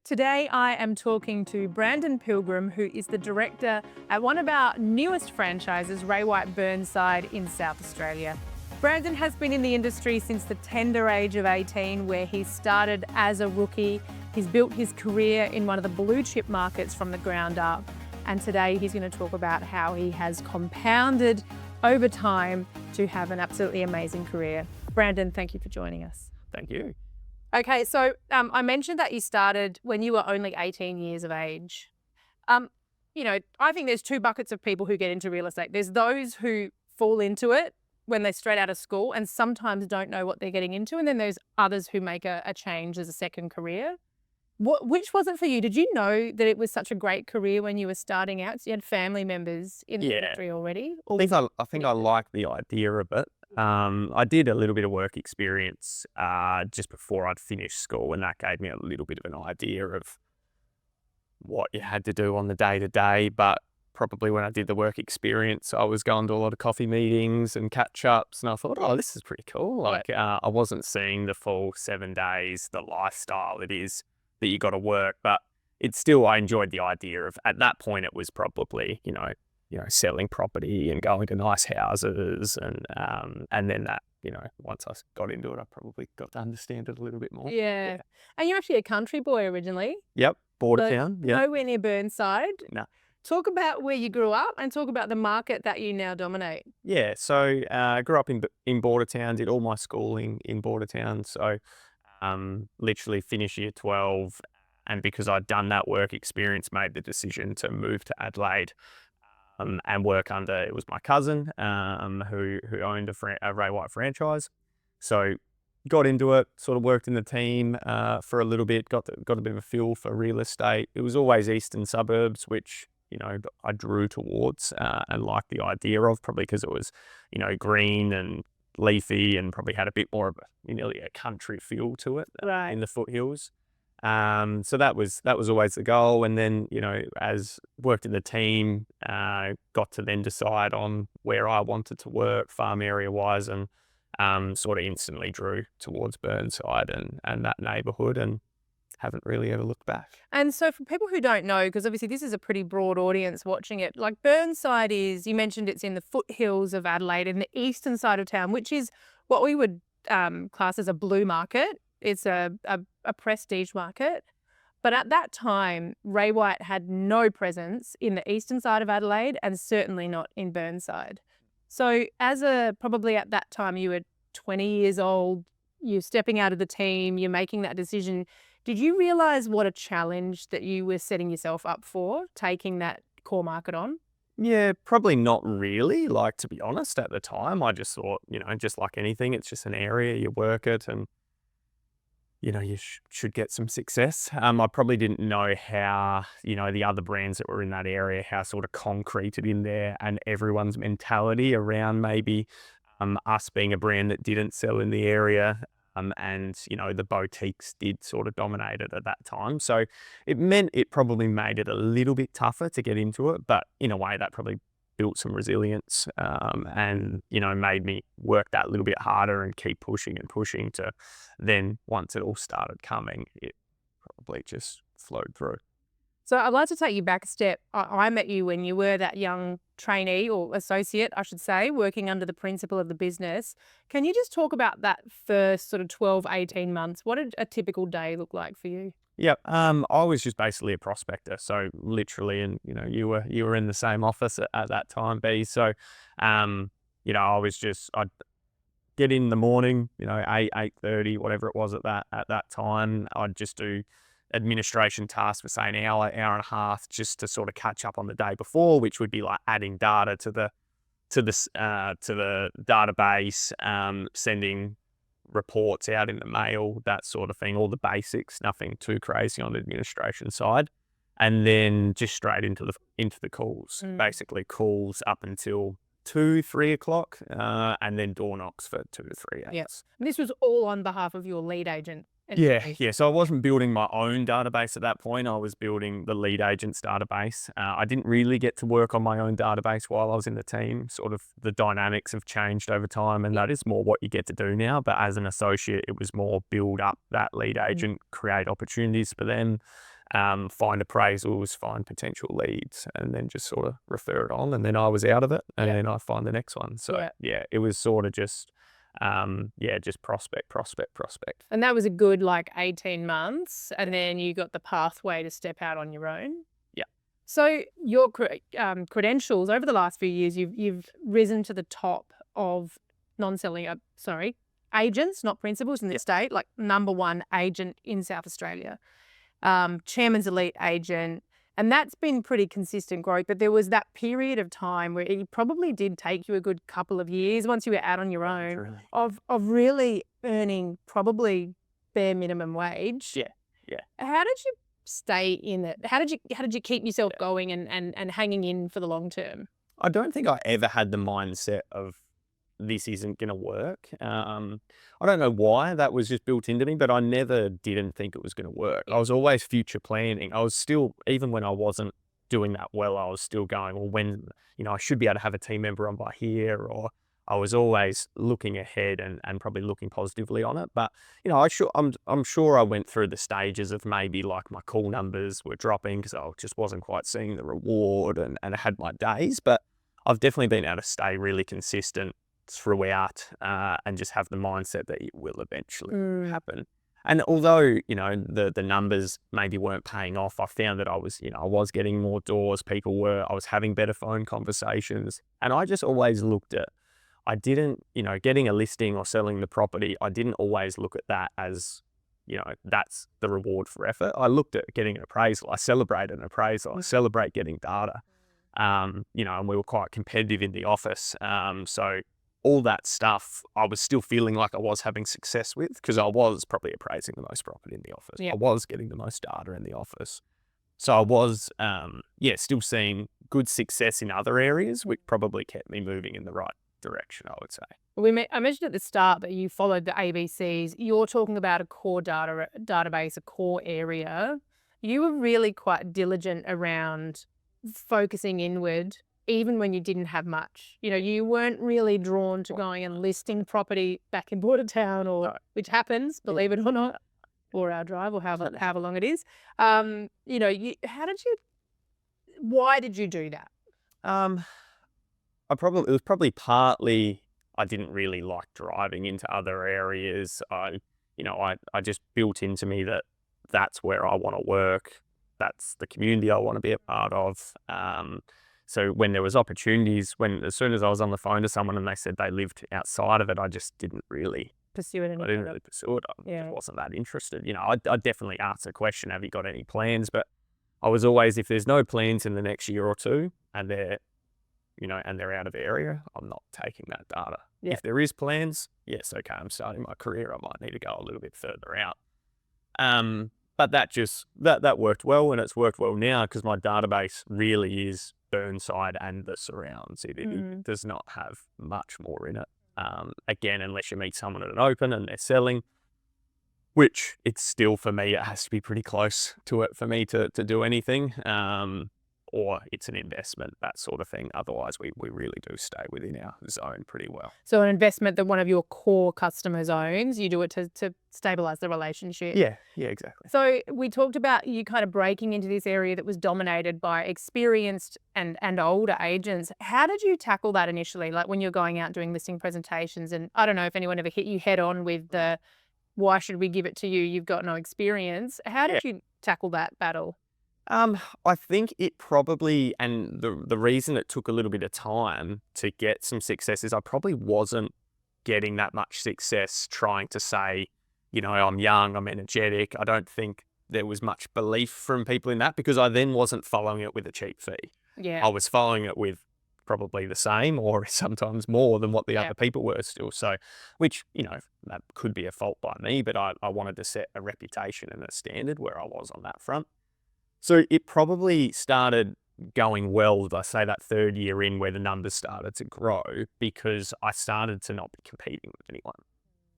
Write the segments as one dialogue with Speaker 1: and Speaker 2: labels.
Speaker 1: Today I am talking to Brandon Pilgrim, who is the director at one of our newest franchises, Ray White Burnside in South Australia. Brandon has been in the industry since the tender age of 18, where he started as a rookie. He's built his career in one of the blue chip markets from the ground up. And today he's going to talk about how he has compounded over time to have an absolutely amazing career. Brandon, thank you for joining us.
Speaker 2: Thank you.
Speaker 1: Okay, so I mentioned that you started when you were only 18 years of age. I think there's two buckets of people who get into real estate. There's those who fall into it when they're straight out of school and sometimes don't know what they're getting into. And then there's others who make a change as a second career. Which was it for you? Did you know that it was such a great career when you were starting out? So you had family members in the industry already?
Speaker 2: I think I like the idea of it. I did a little bit of work experience just before I'd finished school, and that gave me a little bit of an idea of what you had to do on the day-to-day. But probably when I did the work experience, I was going to a lot of coffee meetings and catch-ups, and I thought, oh, this is pretty cool. I wasn't seeing the full 7 days, the lifestyle it is that you got to work, but it's still, I enjoyed the idea of, at that point, it was probably, selling property and going to nice houses, and then that, once I got into it, I probably got to understand it a little bit more.
Speaker 1: Yeah. And you're actually a country boy originally.
Speaker 2: Yep, Bordertown. Yeah.
Speaker 1: Nowhere near Burnside.
Speaker 2: No.
Speaker 1: Talk about where you grew up and talk about the market that you now dominate.
Speaker 2: Yeah, so I grew up in Bordertown, did all my schooling in Bordertown, so literally finished year 12, and because I'd done that work experience, made the decision to move to Adelaide and work under, it was my cousin who owned a Ray White franchise. So got into it, sort of worked in the team for a little bit, got a bit of a feel for real estate. It was always eastern suburbs, which, I drew towards and liked the idea of, probably because it was, green and leafy and probably had a bit more of nearly a country feel to it in the foothills. So that was always the goal. And then, as worked in the team, got to then decide on where I wanted to work farm area wise, and sort of instantly drew towards Burnside and that neighbourhood, and haven't really ever looked back.
Speaker 1: And so for people who don't know, because obviously this is a pretty broad audience watching it, like Burnside is, you mentioned it's in the foothills of Adelaide, in the eastern side of town, which is what we would class as a blue market. It's a prestige market. But at that time, Ray White had no presence in the eastern side of Adelaide and certainly not in Burnside. So probably at that time you were 20 years old, you're stepping out of the team, you're making that decision. Did you realise what a challenge that you were setting yourself up for, taking that core market on?
Speaker 2: Yeah, probably not really. To be honest, at the time, I just thought, just like anything, it's just an area, you work it, and you should get some success. I probably didn't know how, the other brands that were in that area, how sort of concreted in there and everyone's mentality around maybe us being a brand that didn't sell in the area. And, the boutiques did sort of dominate it at that time. So it probably made it a little bit tougher to get into it. But in a way, that probably built some resilience and, made me work that little bit harder and keep pushing and pushing to then, once it all started coming, it probably just flowed through.
Speaker 1: So I'd like to take you back a step. I met you when you were that young trainee, or associate, I should say, working under the principal of the business. Can you just talk about that first sort of 12, 18 months? What did a typical day look like for you?
Speaker 2: Yeah, I was just basically a prospector. So literally, and you were in the same office at that time, B. So, I'd get in the morning, 8:30, whatever it was at that time. I'd just do administration tasks for say an hour and a half, just to sort of catch up on the day before, which would be like adding data to the database, sending reports out in the mail, that sort of thing, all the basics, nothing too crazy on the administration side, and then just straight into the calls. Basically calls up until 2-3 o'clock, and then door knocks for 2 to 3 hours.
Speaker 1: Yes. This was all on behalf of your lead agent.
Speaker 2: Yeah. So I wasn't building my own database at that point. I was building the lead agent's database. I didn't really get to work on my own database while I was in the team. Sort of the dynamics have changed over time, and that is more what you get to do now. But as an associate, it was more build up that lead agent, create opportunities for them, find appraisals, find potential leads, and then just sort of refer it on. And then I was out of it, and then I find the next one. So it was sort of just, just prospect.
Speaker 1: And that was a good 18 months, and then you got the pathway to step out on your own.
Speaker 2: Yeah.
Speaker 1: So your credentials over the last few years, you've risen to the top of agents, not principals in the state, like #1 agent in South Australia, chairman's elite agent. And that's been pretty consistent growth. But there was that period of time where it probably did take you a good couple of years once you were out on your own of really earning probably bare minimum wage.
Speaker 2: Yeah.
Speaker 1: How did you stay in it? How did you keep yourself going and hanging in for the long term?
Speaker 2: I don't think I ever had the mindset of this isn't going to work. I don't know why that was just built into me, but I never didn't think it was going to work. I was always future planning. I was still, even when I wasn't doing that well, I was still going, well, when, I should be able to have a team member on by here, or I was always looking ahead and probably looking positively on it. But, I'm sure I went through the stages of maybe my call numbers were dropping because I just wasn't quite seeing the reward and I had my days, but I've definitely been able to stay really consistent throughout and just have the mindset that it will eventually happen. And although, the numbers maybe weren't paying off, I found that I was getting more doors. I was having better phone conversations. And I just always looked at, I didn't, getting a listing or selling the property, I didn't always look at that as, that's the reward for effort. I looked at getting an appraisal. I celebrate an appraisal. I celebrate getting data. And we were quite competitive in the office. So all that stuff, I was still feeling like I was having success with because I was probably appraising the most property in the office.
Speaker 1: Yeah.
Speaker 2: I was getting the most data in the office. So I was, still seeing good success in other areas, which probably kept me moving in the right direction, I would say.
Speaker 1: I mentioned at the start that you followed the ABCs. You're talking about a core database, a core area. You were really quite diligent around focusing inward, even when you didn't have much. You weren't really drawn to going and listing property back in Bordertown, which happens, believe it or not, 4-hour drive or however long it is. Why did you do that?
Speaker 2: It was probably partly I didn't really like driving into other areas. I just built into me that that's where I want to work. That's the community I want to be a part of. So when there was opportunities, as soon as I was on the phone to someone and they said they lived outside of it, I just didn't really
Speaker 1: pursue it.
Speaker 2: I didn't really pursue it. I just wasn't that interested. I definitely asked the question, have you got any plans? But I was always, if there's no plans in the next year or two and they're out of area, I'm not taking that data.
Speaker 1: Yeah.
Speaker 2: If there is plans, yes, okay, I'm starting my career. I might need to go a little bit further out. But that worked well, and it's worked well now because my database really is Burnside and the surrounds. It does not have much more in it. Again, unless you meet someone at an open and they're selling, which it's still, for me, it has to be pretty close to it for me to do anything. Or it's an investment, that sort of thing. Otherwise, we really do stay within our zone pretty well.
Speaker 1: So an investment that one of your core customers owns, you do it to stabilise the relationship.
Speaker 2: Yeah, exactly.
Speaker 1: So we talked about you kind of breaking into this area that was dominated by experienced and older agents. How did you tackle that initially? Like when you're going out doing listing presentations, and I don't know if anyone ever hit you head on with the, why should we give it to you? You've got no experience. How did you tackle that battle?
Speaker 2: I think it probably, and the reason it took a little bit of time to get some success is I probably wasn't getting that much success trying to say, I'm young, I'm energetic. I don't think there was much belief from people in that because I then wasn't following it with a cheap fee.
Speaker 1: Yeah.
Speaker 2: I was following it with probably the same or sometimes more than what the other people were still. So, which, that could be a fault by me, but I wanted to set a reputation and a standard where I was on that front. So it probably started going well, I say that third year in where the numbers started to grow because I started to not be competing with anyone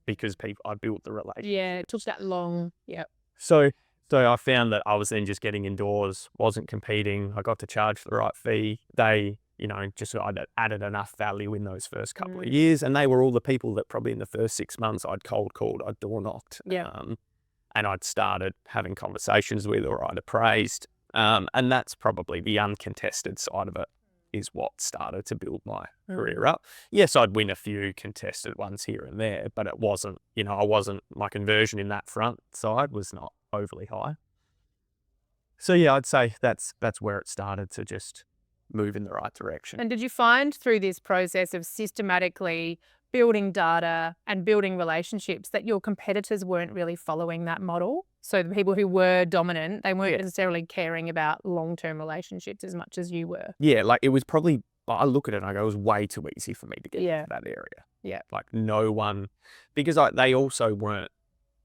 Speaker 2: because I built the relationship.
Speaker 1: Yeah, it took that long. Yeah.
Speaker 2: So I found that I was then just getting indoors, wasn't competing. I got to charge the right fee. They, just I'd added enough value in those first couple of years. And they were all the people that probably in the first 6 months I'd cold called, I'd door knocked.
Speaker 1: Yeah.
Speaker 2: and I'd started having conversations with or I'd appraised. And that's probably the uncontested side of it is what started to build my career up. Yes, I'd win a few contested ones here and there, but it wasn't, my conversion in that front side was not overly high. So yeah, I'd say that's where it started to just move in the right direction.
Speaker 1: And did you find through this process of systematically building data and building relationships that your competitors weren't really following that model? So the people who were dominant, they weren't necessarily caring about long-term relationships as much as you were.
Speaker 2: Yeah, like it was probably, I look at it and I go, it was way too easy for me to get into that area.
Speaker 1: Yeah.
Speaker 2: Like no one, because they also weren't,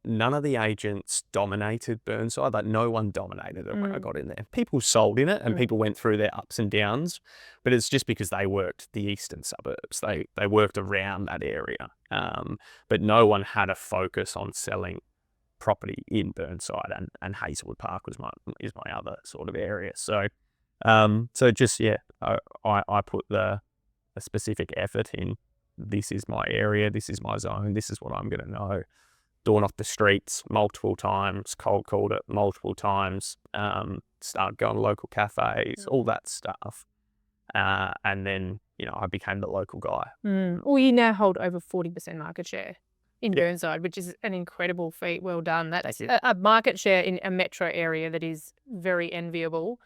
Speaker 2: none of the agents dominated Burnside. Like no one dominated it when I got in there. People sold in it and people went through their ups and downs, but it's just because they worked the eastern suburbs. They worked around that area. But no one had a focus on selling property in Burnside, and Hazelwood Park is my other sort of area. So just, I put the specific effort in. This is my area. This is my zone. This is what I'm going to know. Door knocked the streets multiple times, cold called it multiple times, started going to local cafes, all that stuff. And then, I became the local guy.
Speaker 1: Well, you now hold over 40% market share in Burnside, which is an incredible feat. Well done. That's a market share in a metro area that is very enviable.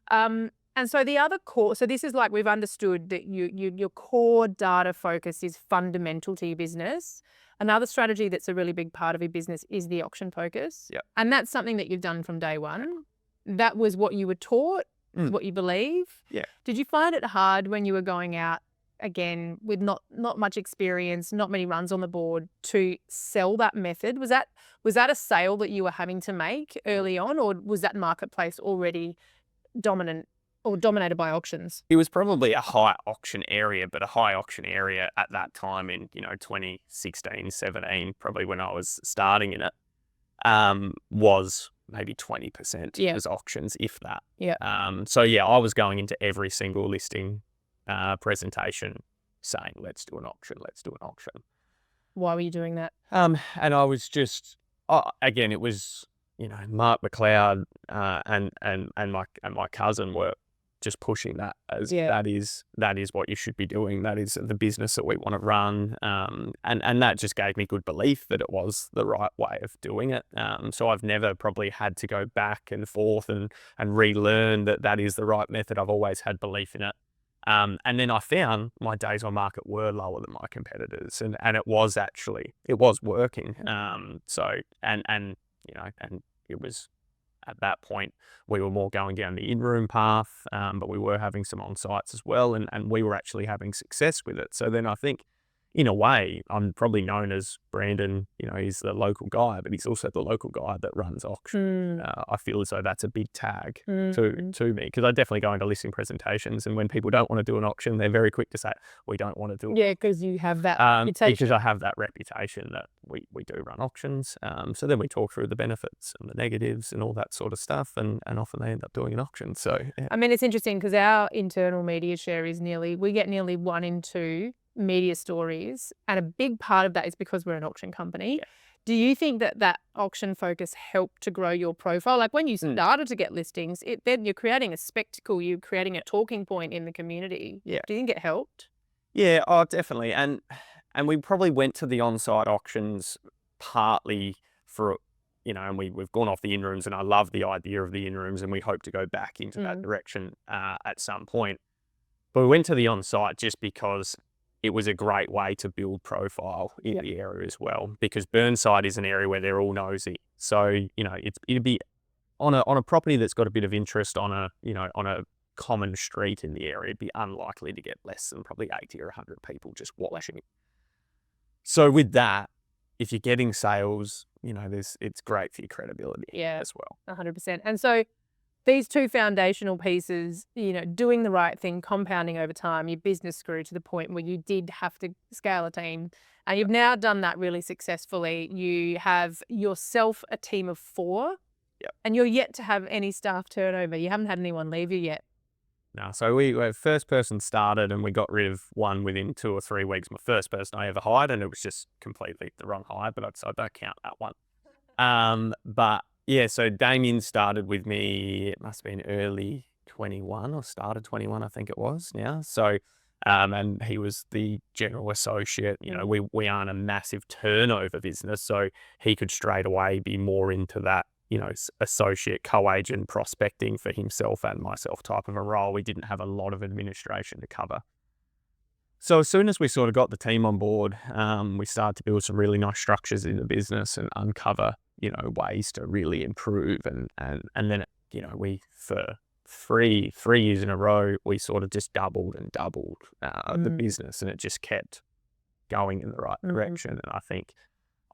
Speaker 1: And so the other core, so this is like we've understood that your core data focus is fundamental to your business. Another strategy that's a really big part of your business is the auction focus.
Speaker 2: Yep.
Speaker 1: And that's something that you've done from day one. That was what you were taught, what you believe.
Speaker 2: Yeah. Did
Speaker 1: you find it hard when you were going out, again, with not much experience, not many runs on the board, to sell that method? Was that a sale that you were having to make early on, or was that marketplace already dominant or dominated by auctions?
Speaker 2: It was probably a high auction area, but a high auction area at that time in, 2016, 17, probably when I was starting in it, was maybe 20% was auctions, if that.
Speaker 1: Yeah.
Speaker 2: I was going into every single listing presentation saying, let's do an auction, let's do an auction.
Speaker 1: Why were you doing that?
Speaker 2: And I was just, again, it was, Mark McLeod and my cousin were just pushing that as that is what you should be doing. That is the business that we want to run. And that just gave me good belief that it was the right way of doing it. So I've never probably had to go back and forth and relearn that is the right method. I've always had belief in it. And then I found my days on market were lower than my competitors, and it was working. And it was, at that point, we were more going down the in-room path, but we were having some on-sites as well, and we were actually having success with it. So then I think, in a way, I'm probably known as Brandon, he's the local guy, but he's also the local guy that runs auction. I feel as though that's a big tag to me, because I definitely go into listing presentations, and when people don't want to do an auction, they're very quick to say, we don't want to do it.
Speaker 1: Yeah, because you have that reputation.
Speaker 2: Because I have that reputation that we do run auctions. So then we talk through the benefits and the negatives and all that sort of stuff, and often they end up doing an auction. So, yeah.
Speaker 1: I mean, it's interesting because our internal media share is we get nearly 1 in 2 media stories, and a big part of that is because we're an auction company.
Speaker 2: Yeah.
Speaker 1: Do you think that auction focus helped to grow your profile? Like when you started to get listings, then you're creating a spectacle, you're creating a talking point in the community.
Speaker 2: Yeah.
Speaker 1: Do you think it helped?
Speaker 2: Yeah, definitely. And we probably went to the on-site auctions partly for, and we've gone off the in-rooms, and I love the idea of the in-rooms, and we hope to go back into that direction at some point. But we went to the on-site just because it was a great way to build profile in the area as well, because Burnside is an area where they're all nosy. So, it'd be on a property that's got a bit of interest on a common street in the area, it'd be unlikely to get less than probably 80 or 100 people just watching it. So with that, if you're getting sales, it's great for your credibility as well.
Speaker 1: 100%. And so these two foundational pieces, doing the right thing, compounding over time, your business grew to the point where you did have to scale a team. And you've now done that really successfully. You have yourself a team of 4, and you're yet to have any staff turnover. You haven't had anyone leave you yet.
Speaker 2: No, so we first person started, and we got rid of one within 2 or 3 weeks. My first person I ever hired, and it was just completely the wrong hire, but I don't count that one. But yeah, so Damien started with me, it must have been early 21 or started 21, I think it was now. So, and he was the general associate. You know, we aren't a massive turnover business, so he could straight away be more into that, you know, associate co-agent prospecting for himself and myself type of a role. We didn't have a lot of administration to cover. So as soon as we sort of got the team on board, we started to build some really nice structures in the business and uncover, you know, ways to really improve. And then, you know, we, for three years in a row, we sort of just doubled and doubled the business, and it just kept going in the right direction. And I think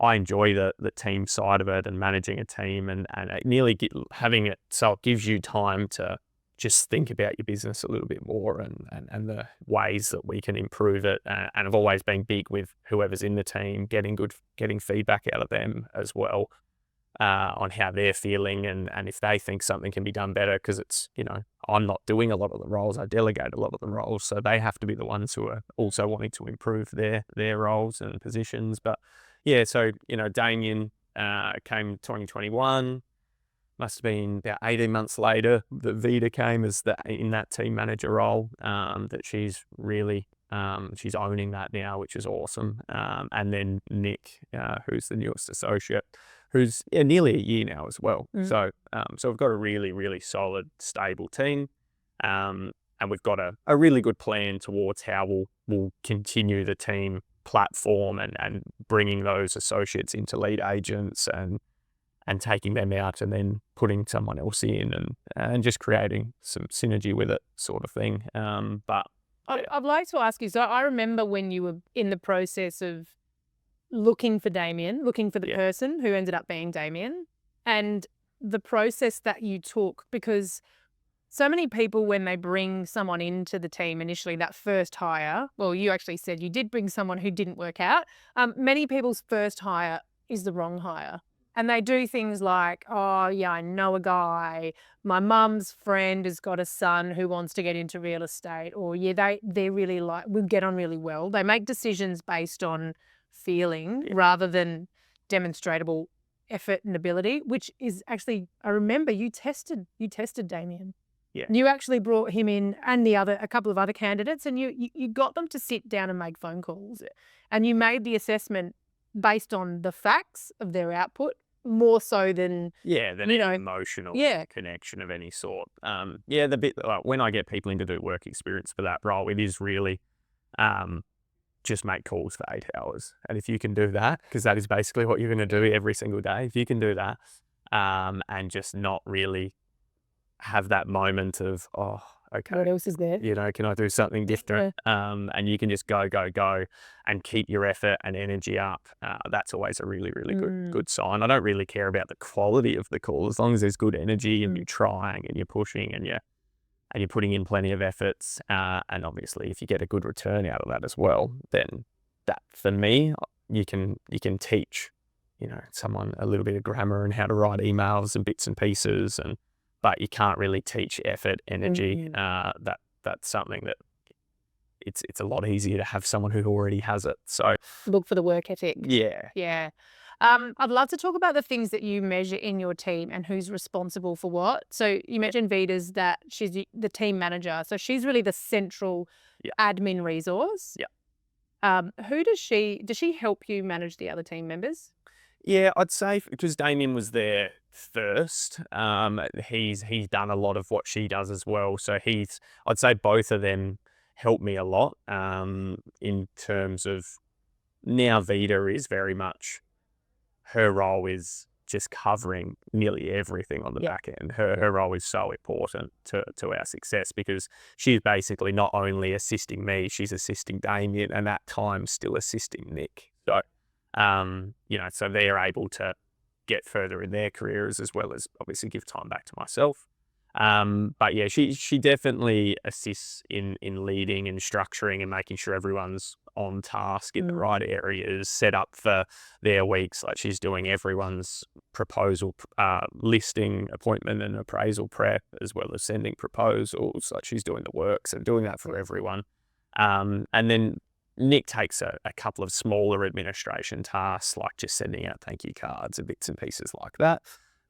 Speaker 2: I enjoy the team side of it and managing a team, and it nearly having it so it gives you time to just think about your business a little bit more and the ways that we can improve it. And I've always been big with whoever's in the team, getting feedback out of them as well, on how they're feeling and if they think something can be done better, because it's, you know, I'm not doing a lot of the roles, I delegate a lot of the roles, so they have to be the ones who are also wanting to improve their roles and positions. But yeah, so, you know, Damien came 2021. Must have been about 18 months later that Vida came as in that team manager role, that she's really, she's owning that now, which is awesome. And then Nick, who's the newest associate, who's nearly a year now as well. So we've got a really, really solid, stable team. And we've got a really good plan towards how we'll continue the team platform and bringing those associates into lead agents and taking them out and then putting someone else in and just creating some synergy with it, sort of thing. But
Speaker 1: I'd like to ask you, so I remember when you were in the process of looking for Damien, looking for the person who ended up being Damien, and the process that you took, because so many people, when they bring someone into the team initially, that first hire, well, you actually said you did bring someone who didn't work out. Many people's first hire is the wrong hire. And they do things like, oh, yeah, I know a guy. My mum's friend has got a son who wants to get into real estate. Or, yeah, they really we get on really well. They make decisions based on feeling rather than demonstrable effort and ability, which is actually, I remember you tested Damien.
Speaker 2: Yeah.
Speaker 1: You actually brought him in and a couple of other candidates, and you got them to sit down and make phone calls. And you made the assessment based on the facts of their output, more so than
Speaker 2: emotional connection of any sort. The bit when I get people in to do work experience for that role, it is really just make calls for 8 hours. And if you can do that, because that is basically what you're going to do every single day, if you can do that, and just not really have that moment of, oh, okay,
Speaker 1: what else is there?
Speaker 2: You know, can I do something different? And you can just go and keep your effort and energy up. That's always a really, really good sign. I don't really care about the quality of the call, as long as there's good energy and you're trying and you're pushing and you're putting in plenty of efforts. And obviously, if you get a good return out of that as well, then that, for me, you can teach, you know, someone a little bit of grammar and how to write emails and bits and pieces, but you can't really teach effort, energy. That's something that it's a lot easier to have someone who already has it. So
Speaker 1: look for the work ethic.
Speaker 2: Yeah.
Speaker 1: I'd love to talk about the things that you measure in your team and who's responsible for what. So you mentioned Vita's that she's the team manager. So she's really the central admin resource. Who does she help you manage the other team members?
Speaker 2: Yeah, I'd say because Damien was there first, he's done a lot of what she does as well. So I'd say both of them help me a lot, in terms of now Vita is very much, her role is just covering nearly everything on the back end. Her role is so important to our success, because she's basically not only assisting me, she's assisting Damien and at times still assisting Nick. So so they're able to get further in their careers as well as obviously give time back to myself. But yeah, she definitely assists in leading and structuring and making sure everyone's on task in the right areas, set up for their weeks. Like, she's doing everyone's proposal, listing, appointment and appraisal prep, as well as sending proposals. Like, she's doing the works and doing that for everyone. And then, Nick takes a couple of smaller administration tasks, like just sending out thank you cards and bits and pieces like that.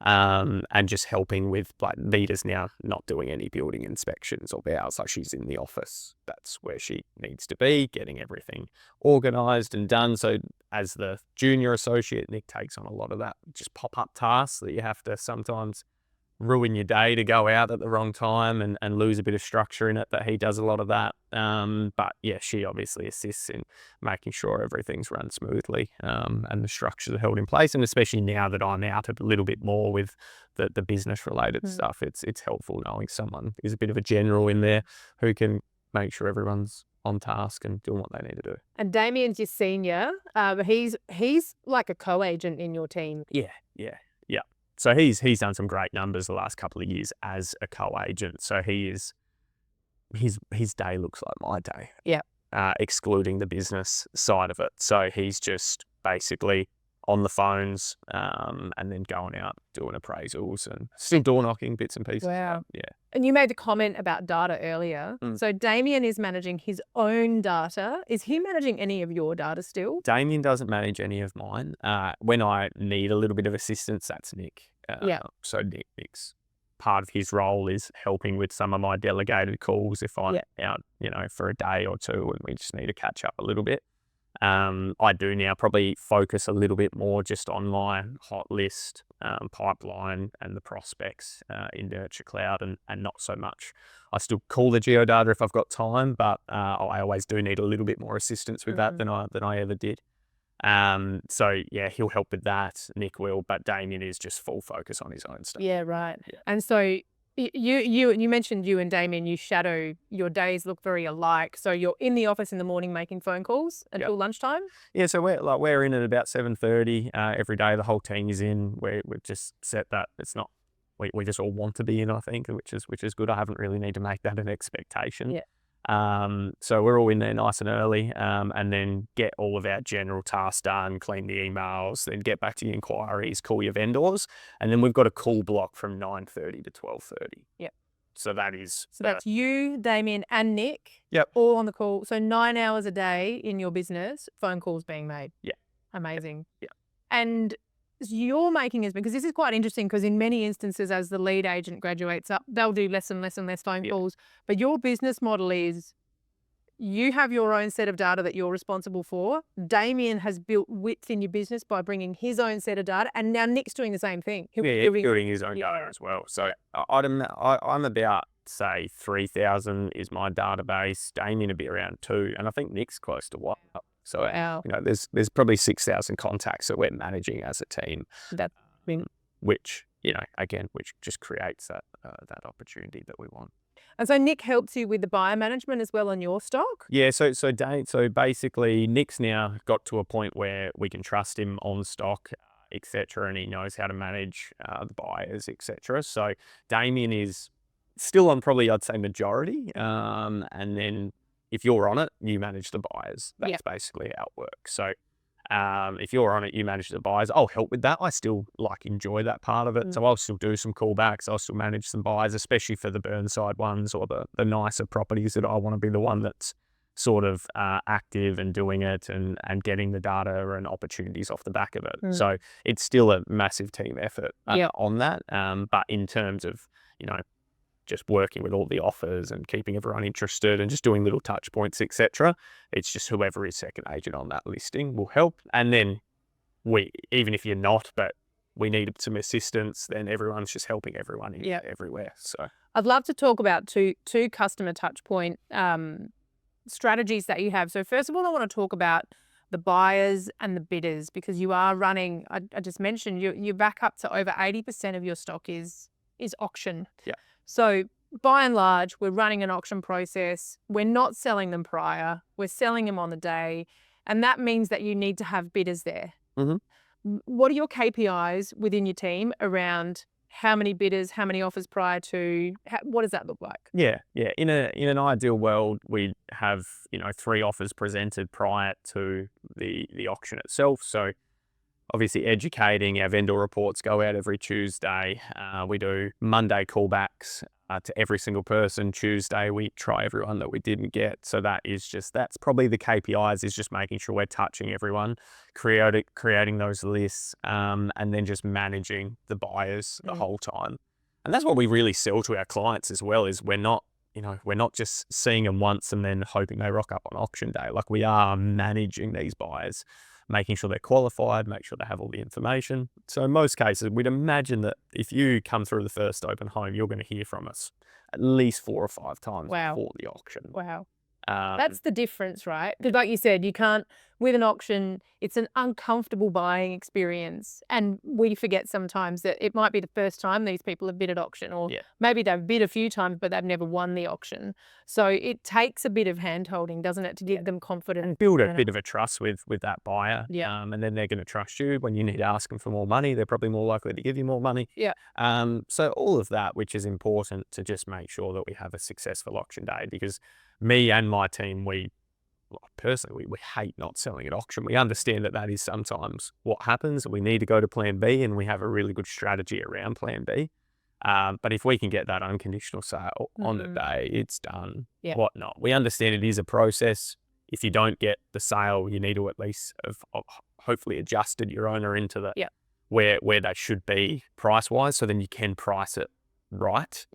Speaker 2: And just helping with, like, Vita's now not doing any building inspections or bowels, like she's in the office. That's where she needs to be, getting everything organised and done. So as the junior associate, Nick takes on a lot of that, just pop-up tasks that you have to sometimes ruin your day to go out at the wrong time and lose a bit of structure in it, but he does a lot of that. But yeah, she obviously assists in making sure everything's run smoothly, and the structures are held in place. And especially now that I'm out a little bit more with the business related stuff, it's helpful knowing someone is a bit of a general in there who can make sure everyone's on task and doing what they need to do.
Speaker 1: And Damien's your senior. He's like a co-agent in your team.
Speaker 2: Yeah. So he's done some great numbers the last couple of years as a co-agent. So his day looks like my day.
Speaker 1: Yeah.
Speaker 2: Excluding the business side of it. So he's just basically on the phones, and then going out doing appraisals and still door knocking bits and pieces.
Speaker 1: Wow.
Speaker 2: Yeah.
Speaker 1: And you made the comment about data earlier. So Damien is managing his own data. Is he managing any of your data still?
Speaker 2: Damien doesn't manage any of mine. When I need a little bit of assistance, that's Nick. So Nick's part of his role is helping with some of my delegated calls if I'm out, for a day or two and we just need to catch up a little bit. I do now probably focus a little bit more just on my hot list, pipeline and the prospects in Nurture Cloud, and not so much. I still call the geodata if I've got time, but I always do need a little bit more assistance with that than I ever did. So yeah, he'll help with that. Nick will, but Damien is just full focus on his own stuff.
Speaker 1: Yeah, right.
Speaker 2: Yeah.
Speaker 1: And so you mentioned you and Damien, you shadow, your days look very alike. So you're in the office in the morning making phone calls until lunchtime?
Speaker 2: Yeah, so we're in at about 7:30 every day. The whole team is in. We've just set that it's not. We just all want to be in, I think, which is good. I haven't really need to make that an expectation.
Speaker 1: Yeah.
Speaker 2: So we're all in there nice and early, and then get all of our general tasks done, clean the emails, then get back to your inquiries, call your vendors, and then we've got a call block from 9:30 to 12:30.
Speaker 1: Yep.
Speaker 2: So that's
Speaker 1: you, Damien, and Nick.
Speaker 2: Yep.
Speaker 1: All on the call. So 9 hours a day in your business, phone calls being made.
Speaker 2: Yeah.
Speaker 1: Amazing.
Speaker 2: Yeah.
Speaker 1: And you're making is because this is quite interesting because in many instances, as the lead agent graduates up, they'll do less and less and less phone calls. But your business model is you have your own set of data that you're responsible for. Damien has built width in your business by bringing his own set of data, and now Nick's doing the same thing.
Speaker 2: Building his own data as well. So I'm about, say, 3,000 is my database. Damien would be around 2, and I think Nick's close to 1. So there's probably 6,000 contacts that we're managing as a team.
Speaker 1: That's
Speaker 2: which which just creates that opportunity that we want.
Speaker 1: And so Nick helps you with the buyer management as well on your stock?
Speaker 2: Yeah, so basically Nick's now got to a point where we can trust him on stock, etc., and he knows how to manage the buyers, etc. So Damien is still on probably, I'd say, majority, and then if you're on it, you manage the buyers. That's basically how it works. So if you're on it, you manage the buyers. I'll help with that. I still enjoy that part of it. So I'll still do some callbacks. I'll still manage some buyers, especially for the Burnside ones or the nicer properties that I want to be the one that's sort of active and doing it and getting the data and opportunities off the back of it. So it's still a massive team effort on that. But in terms of, just working with all the offers and keeping everyone interested and just doing little touch points, etc. It's just whoever is second agent on that listing will help. And then even if you're not, but we need some assistance, then everyone's just helping everyone everywhere. So
Speaker 1: I'd love to talk about two customer touch point strategies that you have. So first of all, I want to talk about the buyers and the bidders, because you are running, I just mentioned, you're back up to over 80% of your stock is auction.
Speaker 2: Yeah.
Speaker 1: So by and large, we're running an auction process. We're not selling them prior. We're selling them on the day. And that means that you need to have bidders there. What are your KPIs within your team around how many bidders, how many offers prior to, what does that look like?
Speaker 2: Yeah. In an ideal world, we'd have 3 offers presented prior to the auction itself. So obviously educating, our vendor reports go out every Tuesday. We do Monday callbacks to every single person. Tuesday, we try everyone that we didn't get. So that's probably the KPIs, is just making sure we're touching everyone, creating those lists, and then just managing the buyers the whole time. And that's what we really sell to our clients as well, is we're not just seeing them once and then hoping they rock up on auction day. Like, we are managing these buyers, making sure they're qualified, make sure they have all the information. So in most cases, we'd imagine that if you come through the first open home, you're going to hear from us at least 4 or 5 times before the auction.
Speaker 1: Wow. That's the difference, right? Because like you said, you can't, with an auction, it's an uncomfortable buying experience. And we forget sometimes that it might be the first time these people have bid at auction, or maybe they've bid a few times, but they've never won the auction. So it takes a bit of hand-holding, doesn't it, to give them confidence.
Speaker 2: And build a bit of a trust with that buyer. And then they're going to trust you. When you need to ask them for more money, they're probably more likely to give you more money. So all of that, which is important to just make sure that we have a successful auction day, because me and my team, we hate not selling at auction. We understand that is sometimes what happens. We need to go to plan B, and we have a really good strategy around plan B. But if we can get that unconditional sale on the day, it's done. Whatnot. We understand it is a process. If you don't get the sale, you need to at least have hopefully adjusted your owner into the where they should be price-wise, so then you can price it right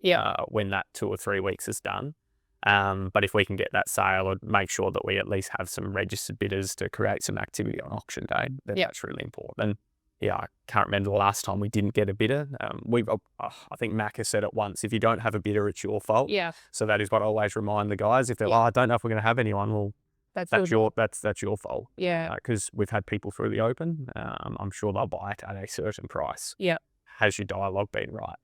Speaker 2: when that 2 or 3 weeks is done. But if we can get that sale, or make sure that we at least have some registered bidders to create some activity on auction day, that's really important. And I can't remember the last time we didn't get a bidder. I think Mac has said it once: if you don't have a bidder, it's your fault. So that is what I always remind the guys. If they're like, I don't know if we're going to have anyone, well, that's your fault. Because we've had people through the open. I'm sure they'll buy it at a certain price. Has your dialogue been right?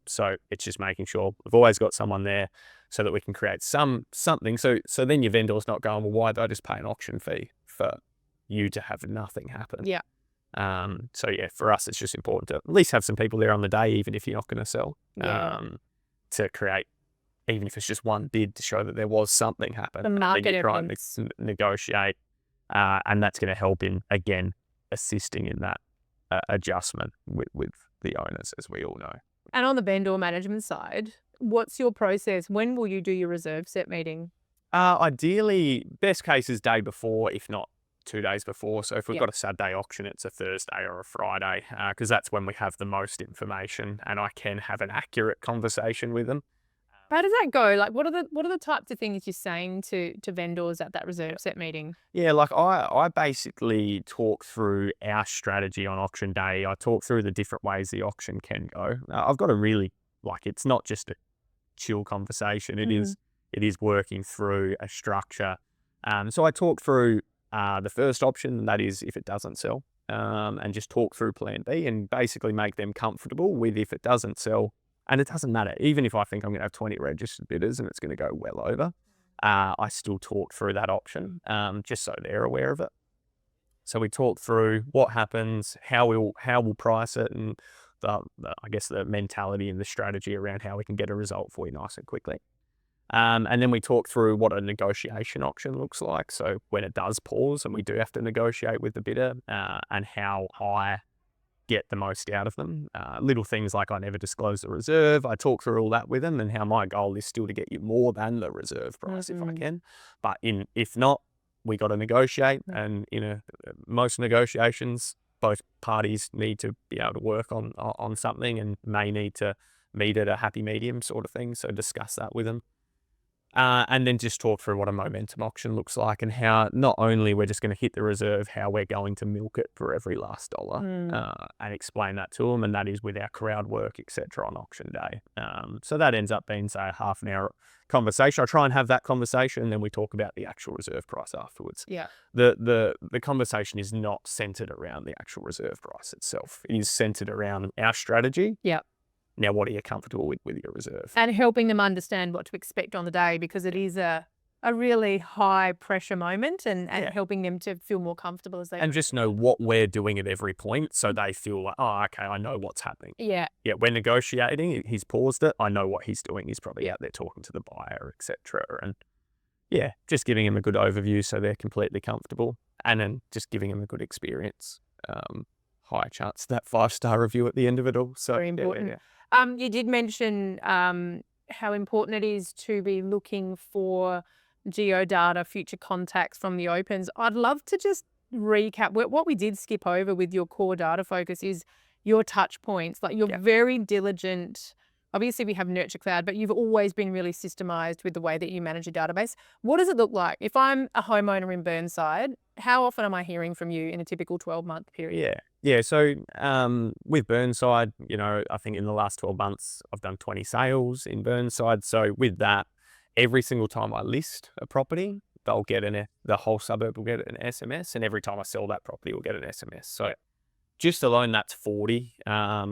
Speaker 2: So it's just making sure we've always got someone there, so that we can create something. So then your vendor's not going, well, why did I just pay an auction fee for you to have nothing happen? For us, it's just important to at least have some people there on the day, even if you're not going to sell, to create, even if it's just one bid, to show that there was something happen.
Speaker 1: The market
Speaker 2: evidence. Try and negotiate, and that's going to help in, again, assisting in that adjustment with the owners, as we all know.
Speaker 1: And on the vendor management side, what's your process? When will you do your reserve set meeting?
Speaker 2: Ideally, best case is day before, if not 2 days before. So if we've got a Saturday auction, it's a Thursday or a Friday, because that's when we have the most information and I can have an accurate conversation with them.
Speaker 1: How does that go? Like, what are the types of things you're saying to vendors at that reserve set meeting?
Speaker 2: Like I basically talk through our strategy on auction day. I talk through the different ways the auction can go. I've got a really, it's not just a chill conversation. It is working through a structure. So I talk through the first option, and that is if it doesn't sell, and just talk through plan B and basically make them comfortable with if it doesn't sell. And it doesn't matter, even if I think I'm going to have 20 registered bidders and it's going to go well over, I still talk through that option, just so they're aware of it. So we talk through what happens, how we'll price it, and I guess the mentality and the strategy around how we can get a result for you nice and quickly. And then we talk through what a negotiation auction looks like. So when it does pause and we do have to negotiate with the bidder, and how I get the most out of them. Little things like I never disclose the reserve. I talk through all that with them, and how my goal is still to get you more than the reserve price if I can. But if not, we got to negotiate. And in most negotiations, both parties need to be able to work on something, and may need to meet at a happy medium sort of thing. So discuss that with them. And then just talk through what a momentum auction looks like, and how not only we're just going to hit the reserve, how we're going to milk it for every last dollar, and explain that to them. And that is with our crowd work, etc. on auction day. So that ends up being, say, a half an hour conversation. I try and have that conversation, and then we talk about the actual reserve price afterwards. The conversation is not centered around the actual reserve price itself. It is centered around our strategy. Now, what are you comfortable with your reserve?
Speaker 1: And helping them understand what to expect on the day, because it is a really high pressure moment, and helping them to feel more comfortable as they
Speaker 2: and just know what we're doing at every point, so they feel like, oh, okay, I know what's happening. We're negotiating. He's paused it. I know what he's doing. He's probably out there talking to the buyer, etc. And just giving them a good overview so they're completely comfortable, and then just giving them a good experience. High chance that 5-star review at the end of it all. So
Speaker 1: very important. You did mention how important it is to be looking for geodata, future contacts from the opens. I'd love to just recap what we did skip over with your core data focus is your touch points. Like, you're very diligent. Obviously, we have Nurture Cloud, but you've always been really systemized with the way that you manage your database. What does it look like? If I'm a homeowner in Burnside, how often am I hearing from you in a typical 12-month period?
Speaker 2: Yeah. So with Burnside, I think in the last 12 months, I've done 20 sales in Burnside. So with that, every single time I list a property, they'll get the whole suburb will get an SMS, and every time I sell that property, we'll get an SMS. So just alone, that's 40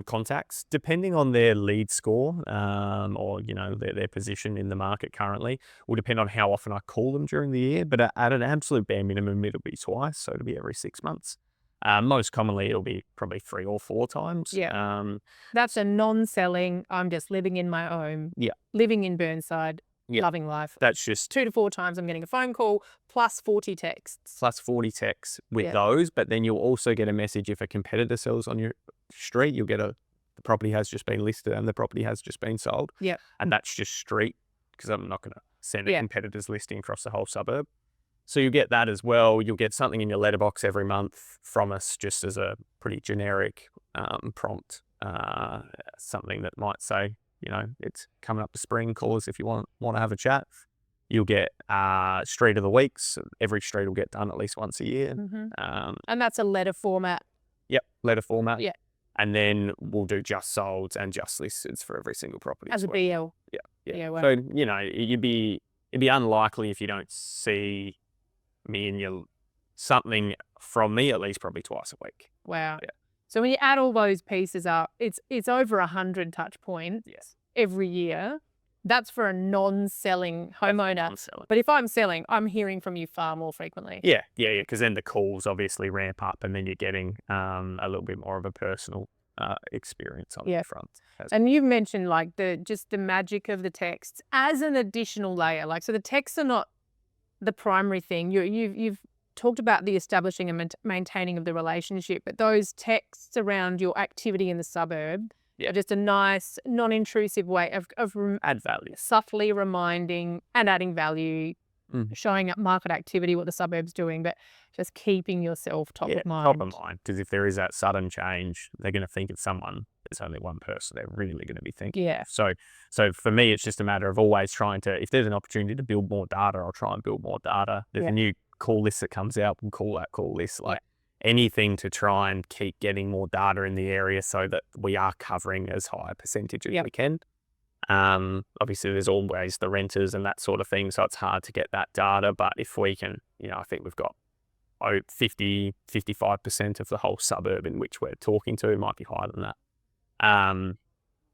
Speaker 2: contacts, depending on their lead score or their position in the market currently. Will depend on how often I call them during the year, but at an absolute bare minimum, it'll be twice, so it'll be every 6 months. Most commonly, it'll be probably 3 or 4 times.
Speaker 1: Yeah. That's a non-selling. I'm just living in my home.
Speaker 2: Yeah.
Speaker 1: Living in Burnside.
Speaker 2: Yeah.
Speaker 1: Loving life.
Speaker 2: That's just
Speaker 1: 2 to 4 times I'm getting a phone call plus 40 texts.
Speaker 2: plus 40 texts with those, but then you'll also get a message if a competitor sells on your street. You'll get the property has just been listed and the property has just been sold.
Speaker 1: Yeah.
Speaker 2: And that's just street, because I'm not going to send a competitor's listing across the whole suburb. So you get that as well. You'll get something in your letterbox every month from us, just as a pretty generic prompt, something that might say, it's coming up to spring, call us if you want to have a chat. You'll get street of the weeks. Every street will get done at least once a year.
Speaker 1: Mm-hmm. And that's a letter format.
Speaker 2: Yep, letter format.
Speaker 1: Yeah.
Speaker 2: And then we'll do just solds and just listed for every single property
Speaker 1: as a BL.
Speaker 2: Yeah.
Speaker 1: Wow.
Speaker 2: So, it'd be unlikely if you don't see me and something from me at least probably twice a week.
Speaker 1: Wow.
Speaker 2: Yeah.
Speaker 1: So when you add all those pieces up, it's over 100 touch points every year. That's for a non-selling homeowner.
Speaker 2: Non-selling.
Speaker 1: But if I'm selling, I'm hearing from you far more frequently.
Speaker 2: Yeah. Because then the calls obviously ramp up, and then you're getting a little bit more of a personal experience on the front.
Speaker 1: And you've mentioned like just the magic of the texts as an additional layer. Like, so the texts are not the primary thing. You've talked about the establishing and maintaining of the relationship, but those texts around your activity in the suburb are just a nice, non-intrusive way of
Speaker 2: add value,
Speaker 1: subtly reminding and adding value, showing up market activity, what the suburb's doing, but just keeping yourself top of mind.
Speaker 2: Top of mind, because if there is that sudden change, they're going to think of someone. There's only one person they're really going to be thinking.
Speaker 1: Yeah.
Speaker 2: So for me, it's just a matter of always trying to, if there's an opportunity to build more data, I'll try and build more data. There's a new call list that comes out, we'll call that call list. Like anything to try and keep getting more data in the area so that we are covering as high a percentage as we can. Obviously there's always the renters and that sort of thing, so it's hard to get that data, but if we can, I think we've got 55% of the whole suburb in which we're talking to. It might be higher than that.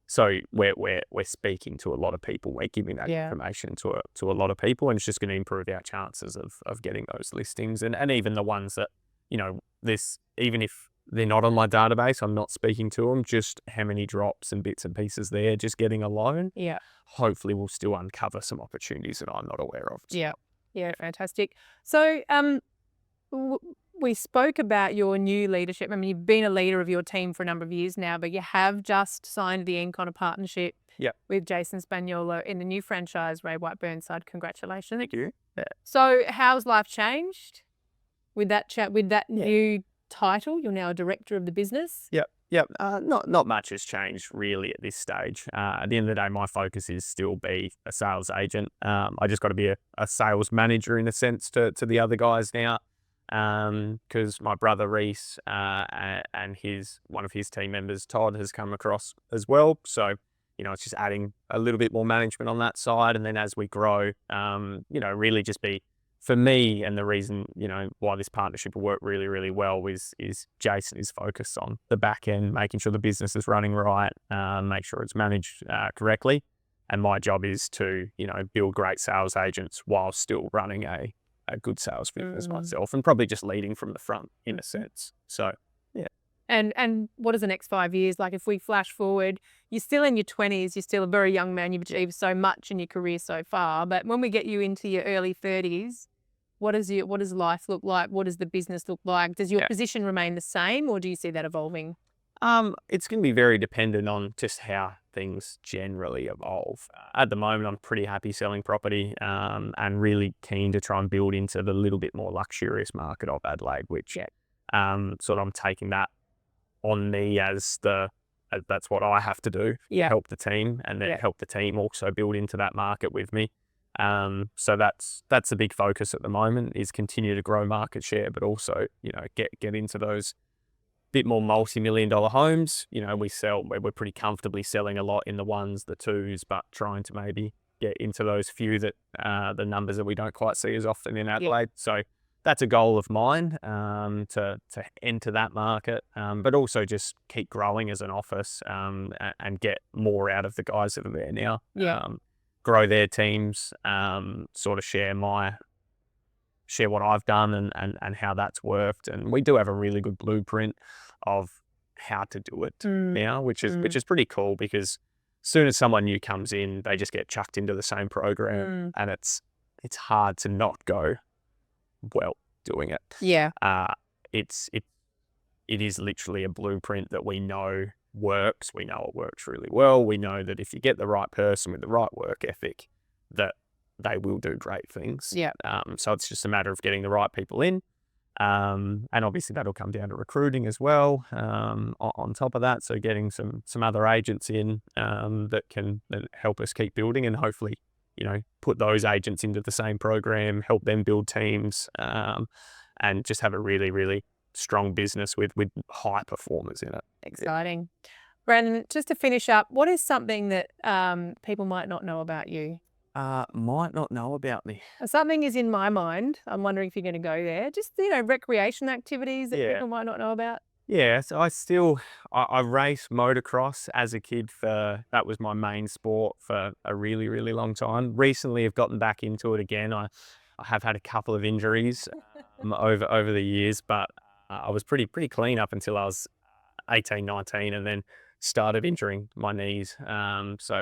Speaker 2: So we're speaking to a lot of people. We're giving that information to a lot of people, and it's just going to improve our chances of getting those listings. And even the ones that, even if they're not on my database, I'm not speaking to them, just how many drops and bits and pieces there, just getting a loan. Yeah. Hopefully we'll still uncover some opportunities that I'm not aware of.
Speaker 1: Yeah. Yeah. Fantastic. So, we spoke about your new leadership. I mean, you've been a leader of your team for a number of years now, but you have just signed the Encon partnership with Jason Spagnuolo in the new franchise, Ray White Burnside. Congratulations.
Speaker 2: Thank you. Yeah.
Speaker 1: So how's life changed with that new title? You're now a director of the business.
Speaker 2: Yep. Not much has changed really at this stage. At the end of the day, my focus is still be a sales agent. I just got to be a sales manager in a sense to the other guys now. Because my brother Reese and one of his team members, Todd, has come across as well. So, it's just adding a little bit more management on that side. And then as we grow, really just be, for me, and the reason, why this partnership will work really, really well is Jason is focused on the back end, making sure the business is running right, make sure it's managed correctly. And my job is to, build great sales agents while still running a good sales business myself, and probably just leading from the front in a sense. So, yeah.
Speaker 1: And what is the next 5 years? Like, if we flash forward, you're still in your 20s, you're still a very young man, you've achieved so much in your career so far, but when we get you into your early 30s, what does life look like? What does the business look like? Does your position remain the same, or do you see that evolving?
Speaker 2: It's going to be very dependent on just how things generally evolve. At the moment, I'm pretty happy selling property, and really keen to try and build into the little bit more luxurious market of Adelaide, which sort of I'm taking that on me as that's what I have to do. Help the team, and then help the team also build into that market with me. So that's a big focus at the moment, is continue to grow market share, but also, get into those bit more multi-million-dollar homes. We're pretty comfortably selling a lot in the ones, the twos, but trying to maybe get into those few that the numbers that we don't quite see as often in Adelaide. So that's a goal of mine, to enter that market, but also just keep growing as an office, and get more out of the guys that are there now. Grow their teams, sort of share what I've done and how that's worked. And we do have a really good blueprint of how to do it now, which is pretty cool, because as soon as someone new comes in, they just get chucked into the same program, and it's hard to not go well doing it. It is literally a blueprint that we know works. We know it works really well. We know that if you get the right person with the right work ethic, that they will do great things. So it's just a matter of getting the right people in. And obviously that'll come down to recruiting as well, on top of that. So getting some other agents in, that can help us keep building, and hopefully, put those agents into the same program, help them build teams, and just have a really, really strong business with high performers in it.
Speaker 1: Exciting. Brandon, just to finish up, what is something that people might not know about you?
Speaker 2: Might not know about me.
Speaker 1: Something is in my mind. I'm wondering if you're going to go there. Just, recreation activities that people might not know about.
Speaker 2: Yeah, so I raced motocross as a kid. That was my main sport for a really, really long time. Recently, I've gotten back into it again. I have had a couple of injuries over the years, but I was pretty clean up until I was 18, 19, and then started injuring my knees,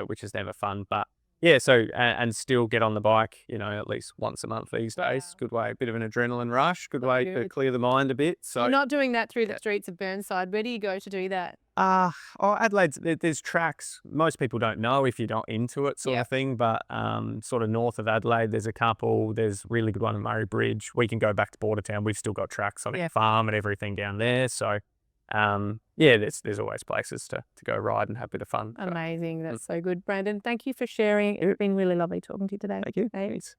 Speaker 2: which is never fun. But yeah, so and still get on the bike, at least once a month these days. Good way, a bit of an adrenaline rush. Good way to clear the mind a bit. So
Speaker 1: you're not doing that through the streets of Burnside. Where do you go to do that?
Speaker 2: Adelaide, there's tracks. Most people don't know if you're not into it, sort of thing. But sort of north of Adelaide, there's a couple. There's a really good one in Murray Bridge. We can go back to Bordertown. We've still got tracks on our farm and everything down there. So there's always places to go ride and have a bit of fun.
Speaker 1: Amazing. That's so good. Brandon, thank you for sharing. It's been really lovely talking to you today.
Speaker 2: Thank you. Thanks.